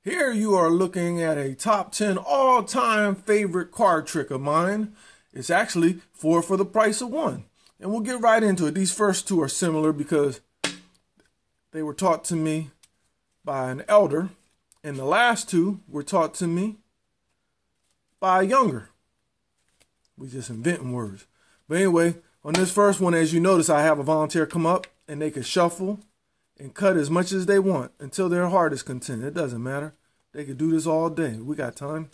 Here you are looking at a top 10 all-time favorite card trick of mine. It's actually 4 for the price of 1. And we'll get right into it. These first two are similar because they were taught to me by an elder. And the last two were taught to me by a younger. We just inventing words. But anyway, on this first one, as you notice, I have a volunteer come up and they can shuffle and cut as much as they want until their heart is content. It doesn't matter. They could do this all day. We got time.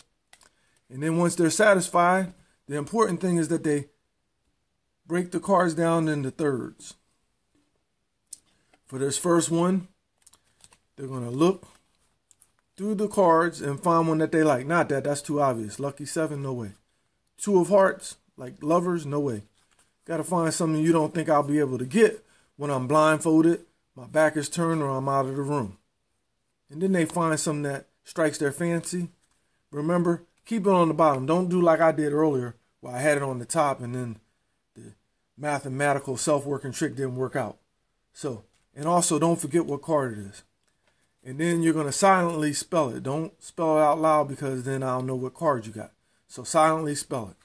And then once they're satisfied, the important thing is that they break the cards down into thirds. For this first one, they're going to look through the cards and find one that they like. Not that, that's too obvious. Lucky 7, no way. 2 of hearts, like lovers, no way. Got to find something you don't think I'll be able to get when I'm blindfolded, my back is turned, or I'm out of the room. And then they find something that strikes their fancy. Remember, keep it on the bottom. Don't do like I did earlier, where I had it on the top and then the mathematical self-working trick didn't work out. So, and also don't forget what card it is. And then you're going to silently spell it. Don't spell it out loud because then I'll know what card you got. So silently spell it.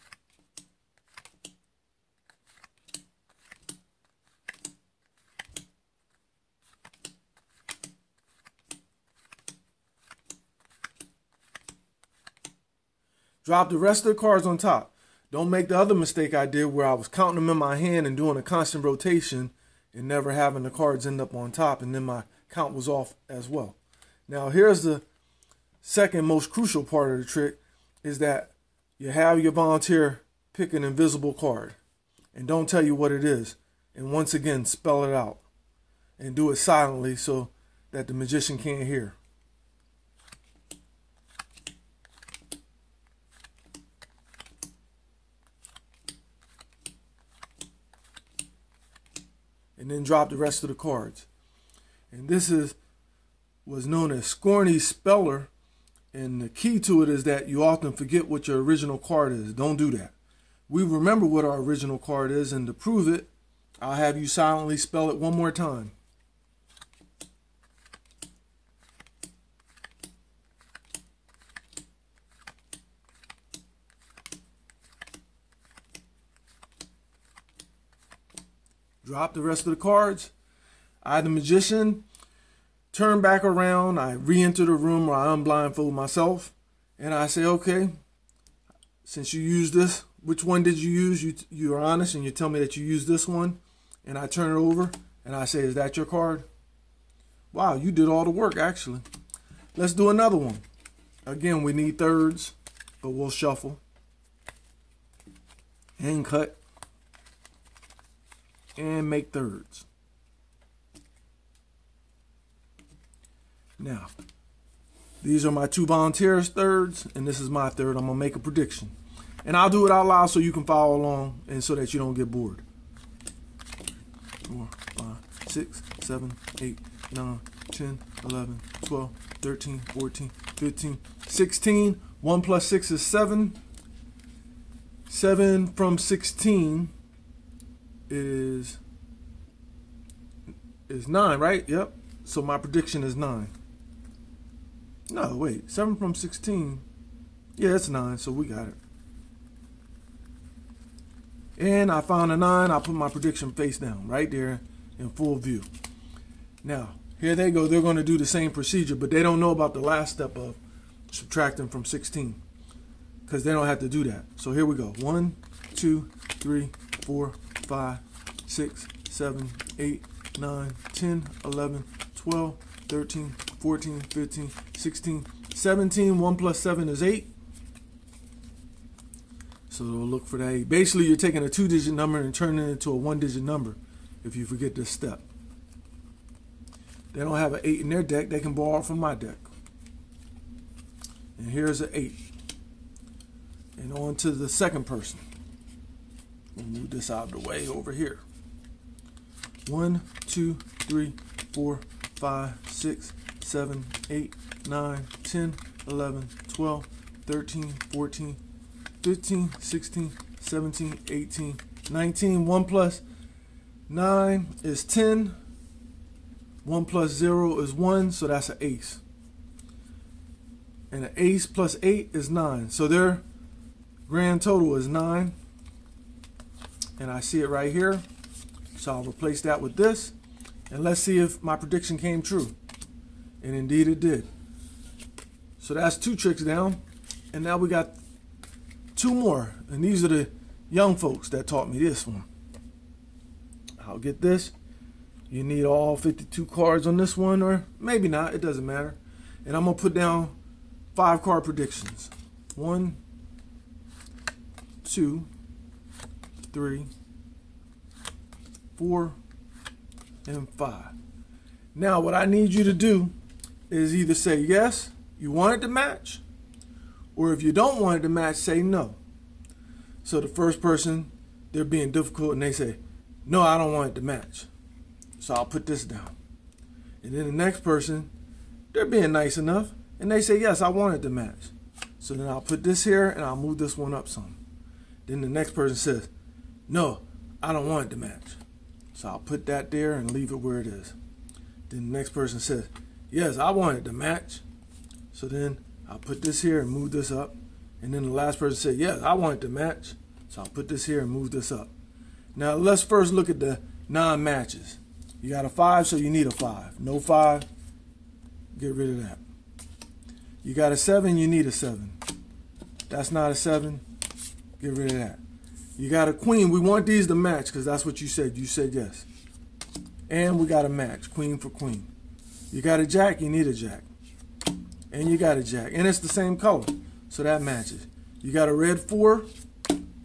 Drop the rest of the cards on top. Don't make the other mistake I did where I was counting them in my hand and doing a constant rotation and never having the cards end up on top, and then my count was off as well. Now here's the second most crucial part of the trick, is that you have your volunteer pick an invisible card and don't tell you what it is. And once again, spell it out and do it silently so that the magician can't hear. And then drop the rest of the cards. And this was known as Scorny's Speller. And the key to it is that you often forget what your original card is. Don't do that. We remember what our original card is, and to prove it, I'll have you silently spell it one more time. Drop the rest of the cards. I, the magician, turn back around. I re-enter the room where I unblindfold myself. And I say, okay, since you used this, which one did you use? You are honest and you tell me that you used this one. And I turn it over and I say, is that your card? Wow, you did all the work, actually. Let's do another one. Again, we need thirds, but we'll shuffle and cut and make thirds. Now, these are my 2 volunteers' thirds, and this is my third. I'm going to make a prediction. And I'll do it out loud so you can follow along and so that you don't get bored. 4, 5, 6, 7, 8, 9, 10, 11, 12, 13, 14, 15, 16. 1 plus 6 is 7. 7 from 16 is 9, right? Yep. So my prediction is 9. No, wait. 7 from 16. Yeah, it's 9, so we got it. And I found a 9. I put my prediction face down right there in full view. Now, here they go. They're going to do the same procedure, but they don't know about the last step of subtracting from 16 because they don't have to do that. So here we go. 1, 2, 3, 4, 5, 6, 7, 8, 9, 10, 11, 12, 13, 14, 15, 16, 17. 1 plus 7 is 8. So they'll look for that 8. Basically, you're taking a 2-digit number and turning it into a 1-digit number if you forget this step. They don't have an 8 in their deck. They can borrow from my deck. And here's an 8. And on to the second person. We'll move this out of the way over here. 1, 2, 3, 4, 5, 6, 7, 8, 9, 10, 11, 12, 13, 14, 15, 16, 17, 18, 19. 1 plus 9 is 10. 1 plus 0 is 1, so that's an ace. and an ace plus 8 is 9. So their grand total is 9. And I see it right here. So I'll replace that with this. And let's see if my prediction came true. And indeed it did. So that's 2 tricks down. And now we got 2 more. And these are the young folks that taught me this one. I'll get this. You need all 52 cards on this one, or maybe not. It doesn't matter. And I'm going to put down 5 card predictions. 1, 2, 3, 4, and 5. Now what I need you to do is either say yes, you want it to match, or if you don't want it to match, say no. So the first person, they're being difficult and they say, no, I don't want it to match. So I'll put this down. And then the next person, they're being nice enough and they say, yes, I want it to match. So then I'll put this here and I'll move this one up some. Then the next person says, no, I don't want it to match. So I'll put that there and leave it where it is. Then the next person says, yes, I want it to match. So then I'll put this here and move this up. And then the last person said, yes, I want it to match. So I'll put this here and move this up. Now let's first look at the non-matches. You got a 5, so you need a 5. No 5, get rid of that. You got a 7, you need a 7. That's not a 7, get rid of that. You got a queen, we want these to match because that's what you said. You said yes. And we got a match, queen for queen. You got a jack, you need a jack. And you got a jack. And it's the same color, so that matches. You got a red 4,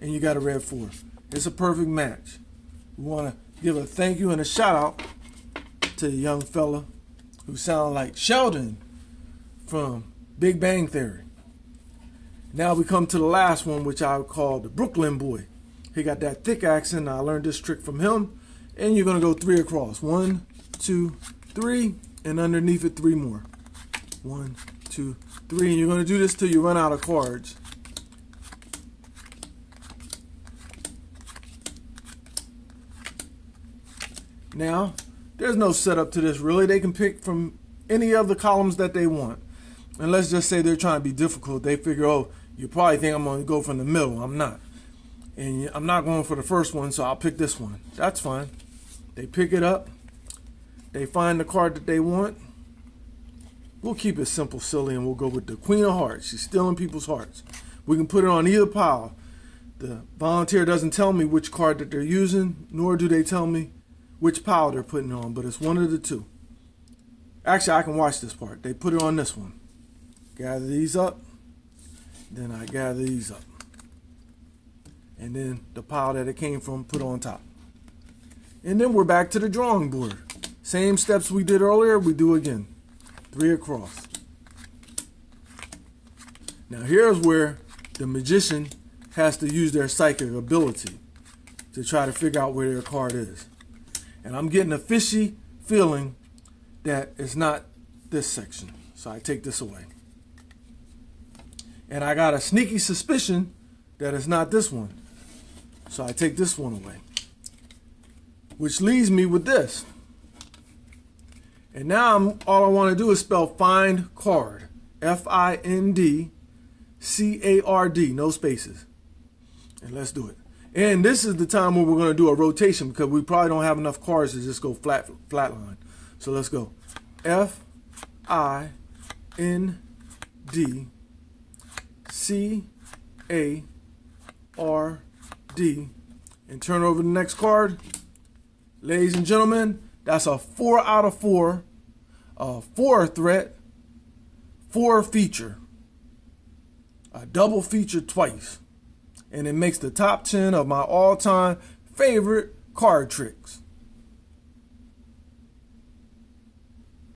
and you got a red 4. It's a perfect match. We want to give a thank you and a shout out to the young fella who sound like Sheldon from Big Bang Theory. Now we come to the last one, which I would call the Brooklyn boy. He got that thick accent. I learned this trick from him. And you're going to go 3 across. 1, 2, 3, and underneath it 3 more. 1, 2, 3, and you're going to do this till you run out of cards. Now, there's no setup to this really. They can pick from any of the columns that they want. And let's just say they're trying to be difficult. They figure, oh, you probably think I'm going to go from the middle. I'm not. And I'm not going for the first one, so I'll pick this one. That's fine. They pick it up. They find the card that they want. We'll keep it simple, silly, and we'll go with the Queen of Hearts. She's stealing people's hearts. We can put it on either pile. The volunteer doesn't tell me which card that they're using, nor do they tell me which pile they're putting it on, but it's one of the two. Actually, I can watch this part. They put it on this one. Gather these up. Then I gather these up. And then the pile that it came from, put on top. And then we're back to the drawing board. Same steps we did earlier, we do again. 3 across. Now here's where the magician has to use their psychic ability to try to figure out where their card is. And I'm getting a fishy feeling that it's not this section. So I take this away. And I got a sneaky suspicion that it's not this one. So I take this one away. Which leaves me with this. And now all I want to do is spell find card. F-I-N-D C-A-R-D, no spaces. And let's do it. And this is the time where we're going to do a rotation because we probably don't have enough cards to just go flat line. So let's go. F-I-N-D C-A-R-D and turn over the next card. Ladies and gentlemen, that's a 4 out of 4, 4 threat, 4 feature, a double feature twice. And it makes the top 10 of my all-time favorite card tricks.